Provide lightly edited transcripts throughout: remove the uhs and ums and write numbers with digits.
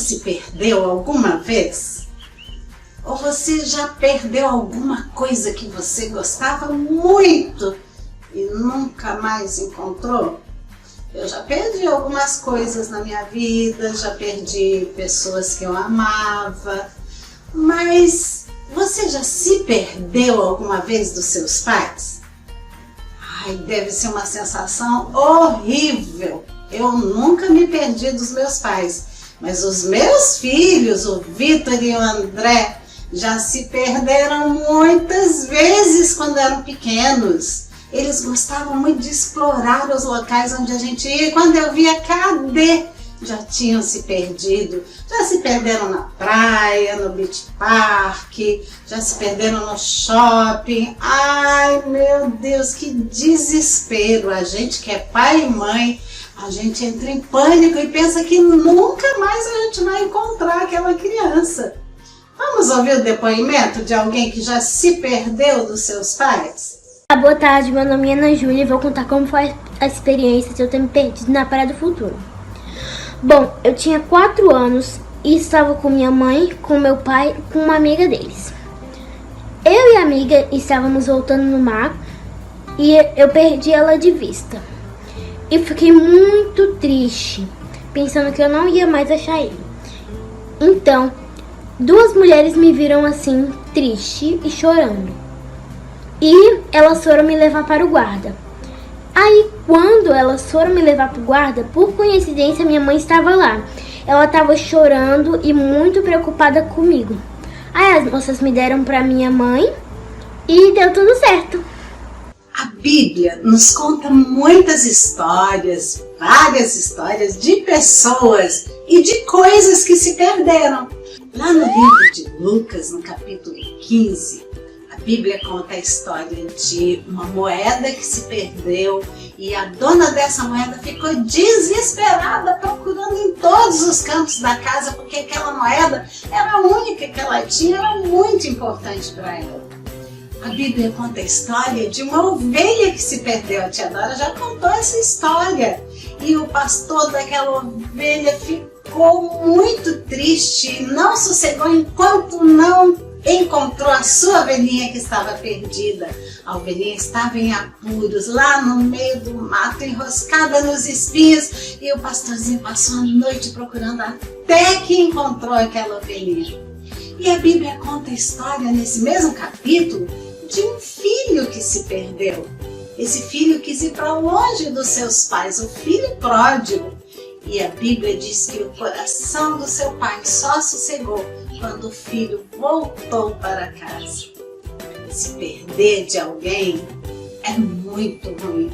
se perdeu alguma vez? Ou você já perdeu alguma coisa que você gostava muito e nunca mais encontrou? Eu já perdi algumas coisas na minha vida, já perdi pessoas que eu amava, mas você já se perdeu alguma vez dos seus pais? Ai, deve ser uma sensação horrível. Eu nunca me perdi dos meus pais, mas os meus filhos, o Vitor e o André, já se perderam muitas vezes quando eram pequenos. Eles gostavam muito de explorar os locais onde a gente ia, e quando eu via, cadê? Já tinham se perdido. Já se perderam na praia, no beach park, já se perderam no shopping. Ai, meu Deus, que desespero! A gente que é pai e mãe, a gente entra em pânico e pensa que nunca mais a gente vai encontrar aquela criança. Vamos ouvir o depoimento de alguém que já se perdeu dos seus pais? Boa tarde, meu nome é Ana Júlia e vou contar como foi a experiência de eu ter me perdido na Praia do Futuro. Bom, eu tinha 4 anos e estava com minha mãe, com meu pai, com uma amiga deles. Eu e a amiga estávamos voltando no mar e eu perdi ela de vista. E fiquei muito triste, pensando que eu não ia mais achar ele. Então, 2 mulheres me viram assim, triste e chorando. E elas foram me levar para o guarda. Aí, quando elas foram me levar para o guarda, por coincidência, minha mãe estava lá. Ela estava chorando e muito preocupada comigo. Aí as moças me deram para minha mãe e deu tudo certo. A Bíblia nos conta muitas histórias, várias histórias de pessoas e de coisas que se perderam. Lá no livro de Lucas, no capítulo 15, a Bíblia conta a história de uma moeda que se perdeu e a dona dessa moeda ficou desesperada procurando em todos os cantos da casa porque aquela moeda era a única que ela tinha, era muito importante para ela. A Bíblia conta a história de uma ovelha que se perdeu. A tia Dora já contou essa história. E o pastor daquela ovelha ficou muito triste, não sossegou enquanto não encontrou a sua ovelhinha que estava perdida. A ovelhinha estava em apuros, lá no meio do mato, enroscada nos espinhos, e o pastorzinho passou a noite procurando até que encontrou aquela ovelhinha. E a Bíblia conta a história, nesse mesmo capítulo, de um filho que se perdeu. Esse filho quis ir para longe dos seus pais, o filho pródigo. E a Bíblia diz que o coração do seu pai só sossegou quando o filho voltou para casa. Se perder de alguém é muito ruim.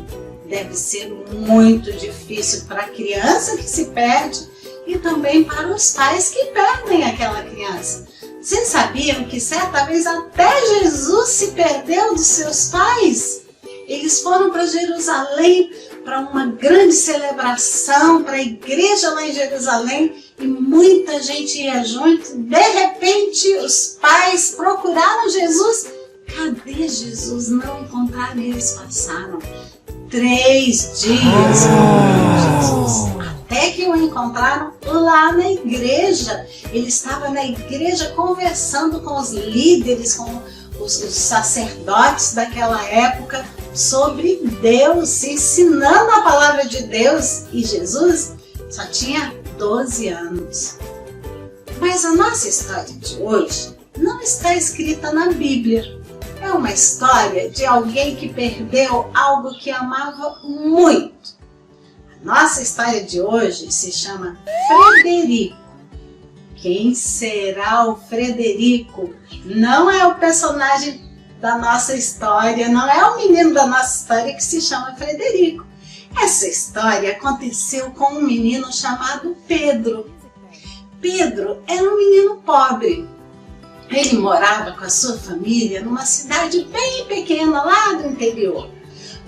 Deve ser muito difícil para a criança que se perde e também para os pais que perdem aquela criança. Vocês sabiam que certa vez até Jesus se perdeu dos seus pais? Eles foram para Jerusalém para uma grande celebração, para a igreja lá em Jerusalém, e muita gente ia junto. De repente, os pais procuraram Jesus. Cadê Jesus? Não encontraram, e eles passaram 3 dias procurando Jesus. Até que o encontraram lá na igreja. Ele estava na igreja conversando com os líderes, com os sacerdotes daquela época, sobre Deus, ensinando a palavra de Deus. E Jesus só tinha 12 anos. Mas a nossa história de hoje não está escrita na Bíblia. É uma história de alguém que perdeu algo que amava muito. A nossa história de hoje se chama Frederico. Quem será o Frederico? Não é o personagem da nossa história, não é o menino da nossa história que se chama Frederico. Essa história aconteceu com um menino chamado Pedro. Pedro era um menino pobre. Ele morava com a sua família numa cidade bem pequena lá do interior.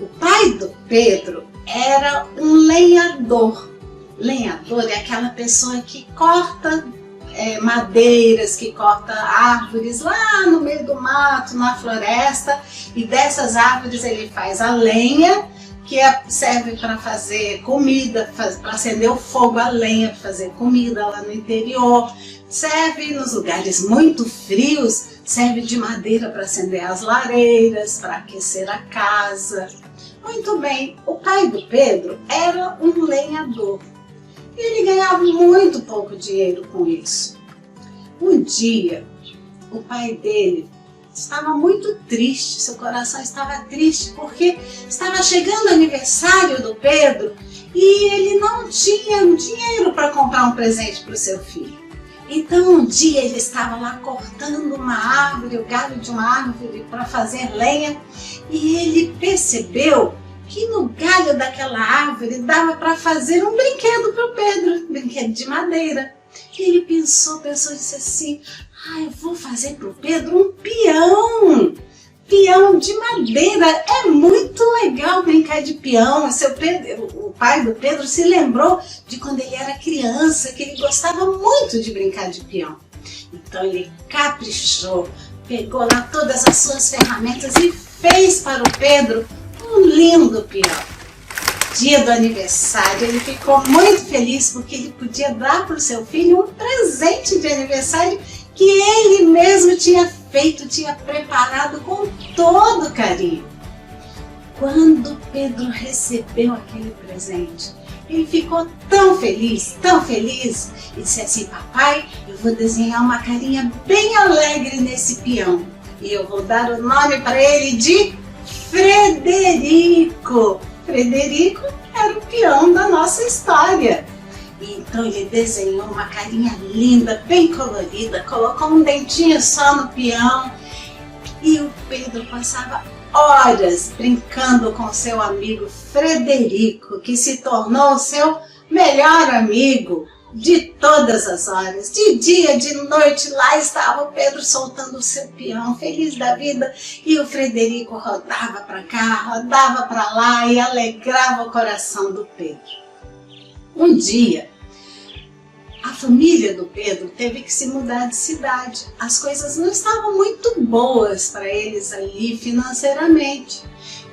O pai do Pedro era um lenhador. Lenhador é aquela pessoa que corta madeiras, que corta árvores lá no meio do mato, na floresta, e dessas árvores ele faz a lenha serve para fazer comida, para acender o fogo, a lenha, para fazer comida lá no interior. Serve nos lugares muito frios, serve de madeira para acender as lareiras, para aquecer a casa. Muito bem, o pai do Pedro era um lenhador e ele ganhava muito pouco dinheiro com isso. Um dia, o pai dele estava muito triste, seu coração estava triste porque estava chegando o aniversário do Pedro e ele não tinha dinheiro para comprar um presente para o seu filho. Então um dia ele estava lá cortando uma árvore, o galho de uma árvore para fazer lenha e ele percebeu que no galho daquela árvore dava para fazer um brinquedo para o Pedro, um brinquedo de madeira. E ele pensou e disse assim: eu vou fazer para o Pedro um peão de madeira, é muito legal brincar de peão. O pai do Pedro se lembrou de quando ele era criança, que ele gostava muito de brincar de peão. Então ele caprichou, pegou lá todas as suas ferramentas e fez para o Pedro um lindo peão. Dia do aniversário, ele ficou muito feliz porque ele podia dar para o seu filho um presente de aniversário que ele mesmo tinha feito, tinha preparado com todo carinho. Quando Pedro recebeu aquele presente, ele ficou tão feliz, e disse assim: papai, eu vou desenhar uma carinha bem alegre nesse peão e eu vou dar o nome para ele de Frederico. Frederico era o peão da nossa história. Então ele desenhou uma carinha linda, bem colorida, colocou um dentinho só no peão e o Pedro passava horas brincando com seu amigo Frederico, que se tornou seu melhor amigo de todas as horas. De dia, de noite, lá estava o Pedro soltando o seu peão, feliz da vida, e o Frederico rodava para cá, rodava para lá e alegrava o coração do Pedro. Um dia, a família do Pedro teve que se mudar de cidade. As coisas não estavam muito boas para eles ali financeiramente.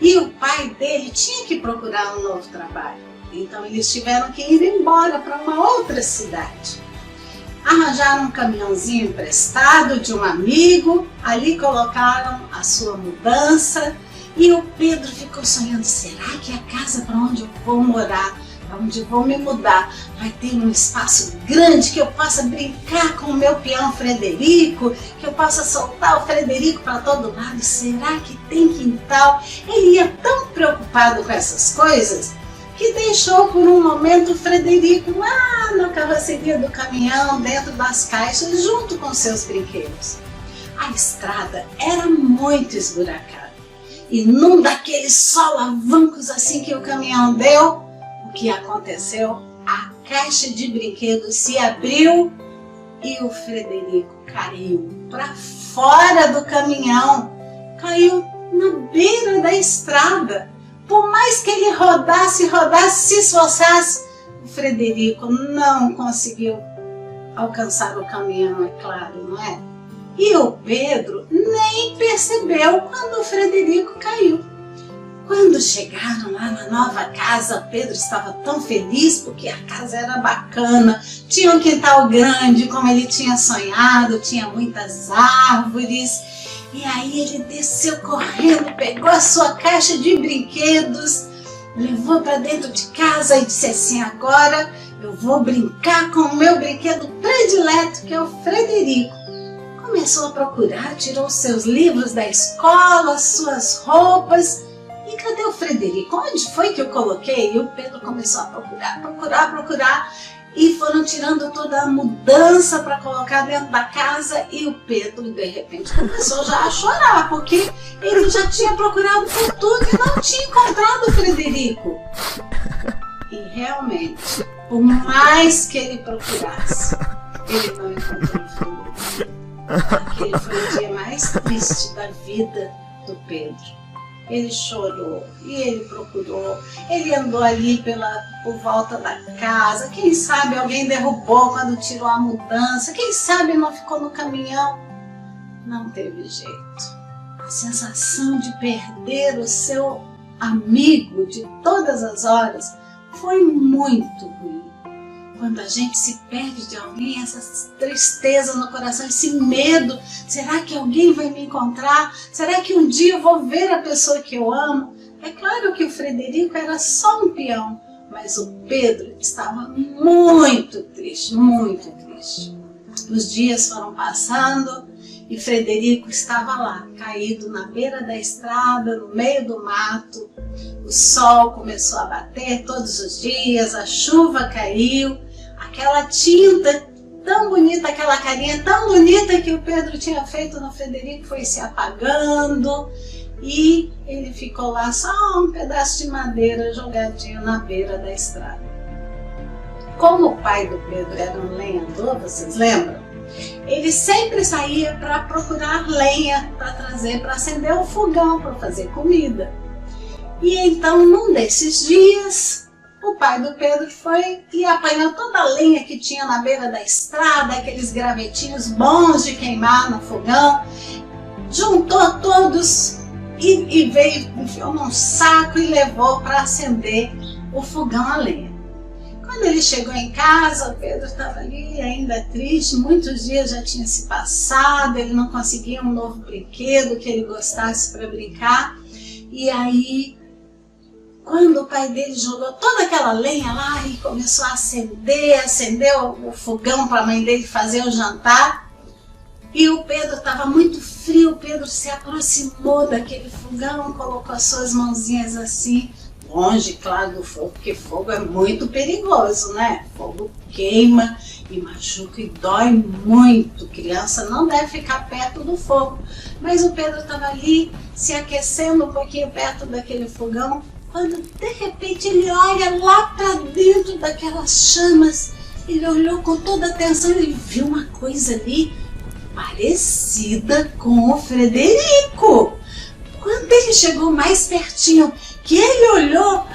E o pai dele tinha que procurar um novo trabalho. Então eles tiveram que ir embora para uma outra cidade. Arranjaram um caminhãozinho emprestado de um amigo, ali colocaram a sua mudança e o Pedro ficou sonhando: será que a casa para onde eu vou morar, onde eu vou me mudar, vai ter um espaço grande que eu possa brincar com o meu peão Frederico, que eu possa soltar o Frederico para todo lado? Será que tem quintal? Ele ia tão preocupado com essas coisas que deixou por um momento o Frederico lá na carroceria do caminhão, dentro das caixas, junto com seus brinquedos. A estrada era muito esburacada e num daqueles solavancos assim que o caminhão deu, o que aconteceu? A caixa de brinquedos se abriu e o Frederico caiu para fora do caminhão, caiu na beira da estrada. Por mais que ele rodasse, se esforçasse, o Frederico não conseguiu alcançar o caminhão, é claro, não é? E o Pedro nem percebeu quando o Frederico caiu. Quando chegaram lá na nova casa, Pedro estava tão feliz porque a casa era bacana, tinha um quintal grande como ele tinha sonhado, tinha muitas árvores. E aí ele desceu correndo, pegou a sua caixa de brinquedos, levou para dentro de casa e disse assim: agora eu vou brincar com o meu brinquedo predileto, que é o Frederico. Começou a procurar, tirou seus livros da escola, suas roupas. E cadê o Frederico? Onde foi que eu coloquei? E o Pedro começou a procurar. E foram tirando toda a mudança para colocar dentro da casa. E o Pedro, de repente, começou já a chorar, porque ele já tinha procurado por tudo e não tinha encontrado o Frederico. E realmente, por mais que ele procurasse, ele não encontrou o Frederico. Aquele foi o dia mais triste da vida do Pedro. Ele chorou e ele procurou, ele andou ali por volta da casa, quem sabe alguém derrubou quando tirou a mudança, quem sabe não ficou no caminhão. Não teve jeito. A sensação de perder o seu amigo de todas as horas, foi muito ruim. Quando a gente se perde de alguém, essa tristeza no coração, esse medo, será que alguém vai me encontrar? Será que um dia eu vou ver a pessoa que eu amo? É claro que o Frederico era só um peão, mas o Pedro estava muito triste, muito triste. Os dias foram passando e Frederico estava lá, caído na beira da estrada, no meio do mato. O sol começou a bater todos os dias, a chuva caiu, aquela tinta tão bonita, aquela carinha tão bonita que o Pedro tinha feito no Frederico foi se apagando e ele ficou lá só um pedaço de madeira jogadinho na beira da estrada. Como o pai do Pedro era um lenhador, vocês lembram? Ele sempre saía para procurar lenha para trazer, para acender o fogão, para fazer comida. E então, num desses dias, o pai do Pedro foi e apanhou toda a lenha que tinha na beira da estrada, aqueles gravetinhos bons de queimar no fogão, juntou todos e veio, enfiou num saco e levou para acender o fogão a lenha. Quando ele chegou em casa, o Pedro estava ali ainda triste, muitos dias já tinham se passado, ele não conseguia um novo brinquedo que ele gostasse para brincar. E aí, quando o pai dele jogou toda aquela lenha lá e começou a acendeu o fogão para a mãe dele fazer o jantar, e o Pedro estava muito frio, o Pedro se aproximou daquele fogão, colocou as suas mãozinhas assim, longe, claro, do fogo, porque fogo é muito perigoso, né? Fogo queima e machuca e dói muito. Criança não deve ficar perto do fogo. Mas o Pedro estava ali, se aquecendo um pouquinho perto daquele fogão, quando de repente ele olha lá para dentro daquelas chamas. Ele olhou com toda atenção e viu uma coisa ali parecida com o Frederico. Quando ele chegou mais pertinho, que ele olhou,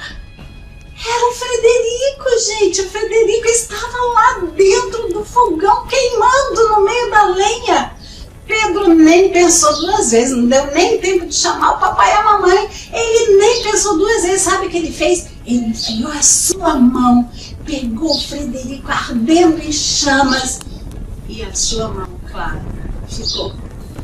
era o Frederico, gente. O Frederico estava lá dentro do fogão, queimando no meio da lenha. Pedro nem pensou duas vezes, não deu nem tempo de chamar o papai e a mamãe. Ele nem pensou duas vezes, sabe o que ele fez? Ele enfiou a sua mão, pegou o Frederico ardendo em chamas e a sua mão, claro, ficou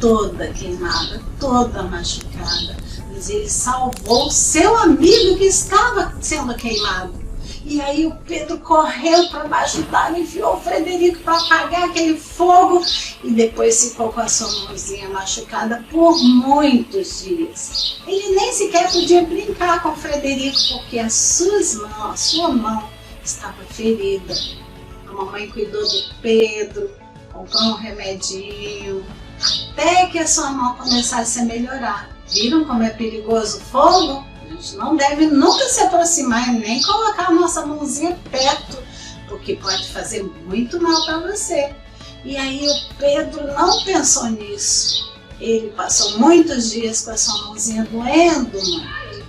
toda queimada, toda machucada. Mas ele salvou o seu amigo que estava sendo queimado. E aí o Pedro correu para baixo d'água, enfiou o Frederico para apagar aquele fogo e depois ficou com a sua mãozinha machucada por muitos dias. Ele nem sequer podia brincar com o Frederico porque a sua mão estava ferida. A mamãe cuidou do Pedro, comprou um remedinho, até que a sua mão começasse a melhorar. Viram como é perigoso o fogo? A gente não deve nunca se aproximar e nem colocar a nossa mãozinha perto, porque pode fazer muito mal para você. E aí o Pedro não pensou nisso. Ele passou muitos dias com a sua mãozinha doendo muito.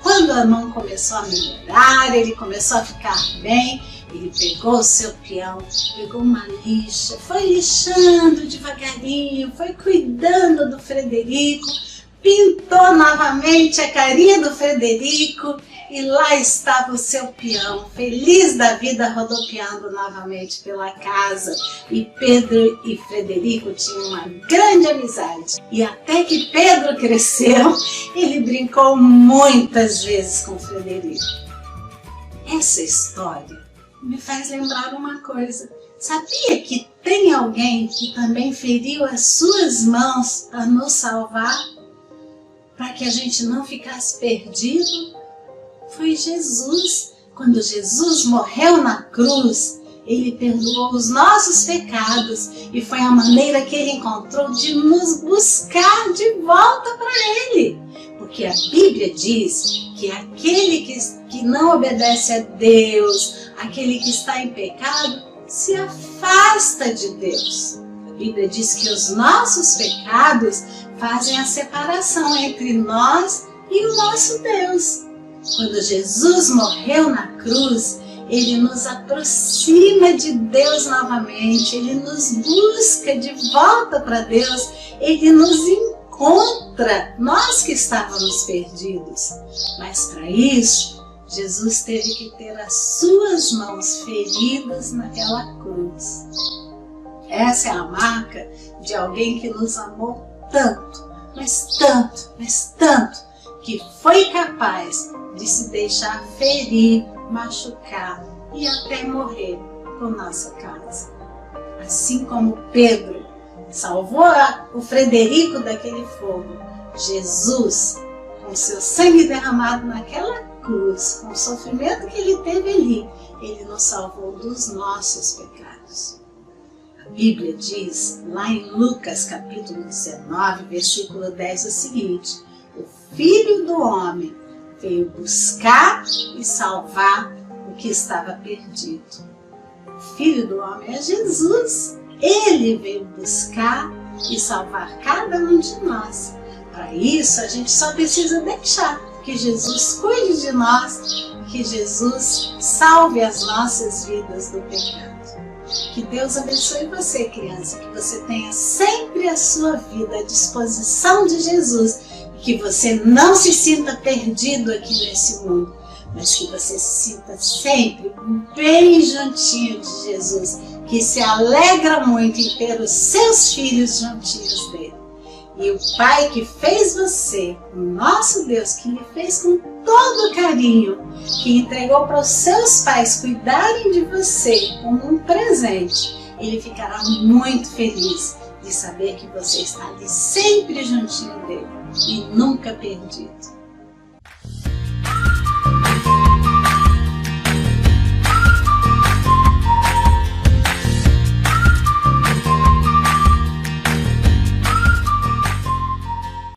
Quando a mão começou a melhorar, ele começou a ficar bem, ele pegou o seu peão, pegou uma lixa, foi lixando devagarinho, foi cuidando do Frederico, pintou novamente a carinha do Frederico e lá estava o seu peão, feliz da vida, rodopiando novamente pela casa. E Pedro e Frederico tinham uma grande amizade. E até que Pedro cresceu, ele brincou muitas vezes com Frederico. Essa história me faz lembrar uma coisa. Sabia que tem alguém que também feriu as suas mãos para nos salvar? Para que a gente não ficasse perdido? Foi Jesus. Quando Jesus morreu na cruz, ele perdoou os nossos pecados e foi a maneira que ele encontrou de nos buscar de volta para ele. Porque a Bíblia diz que aquele que não obedece a Deus, aquele que está em pecado, se afasta de Deus. A Bíblia diz que os nossos pecados fazem a separação entre nós e o nosso Deus. Quando Jesus morreu na cruz, ele nos aproxima de Deus novamente, ele nos busca de volta para Deus, ele nos encontra contra nós que estávamos perdidos. Mas para isso, Jesus teve que ter as suas mãos feridas naquela cruz. Essa é a marca de alguém que nos amou tanto, mas tanto, mas tanto, que foi capaz de se deixar ferir, machucar e até morrer por nossa causa. Assim como Pedro salvou o Frederico daquele fogo, Jesus, com seu sangue derramado naquela cruz, com o sofrimento que ele teve ali, ele nos salvou dos nossos pecados. A Bíblia diz, lá em Lucas capítulo 19, versículo 10, o seguinte: o Filho do Homem veio buscar e salvar o que estava perdido. O Filho do Homem é Jesus. Ele veio buscar e salvar cada um de nós. Para isso, a gente só precisa deixar que Jesus cuide de nós, que Jesus salve as nossas vidas do pecado. Que Deus abençoe você, criança, que você tenha sempre a sua vida à disposição de Jesus, e que você não se sinta perdido aqui nesse mundo, mas que você se sinta sempre bem juntinho de Jesus, que se alegra muito em ter os seus filhos juntinhos dele. E o Pai que fez você, o nosso Deus, que lhe fez com todo carinho, que entregou para os seus pais cuidarem de você como um presente, ele ficará muito feliz de saber que você está ali sempre juntinho dele e nunca perdido.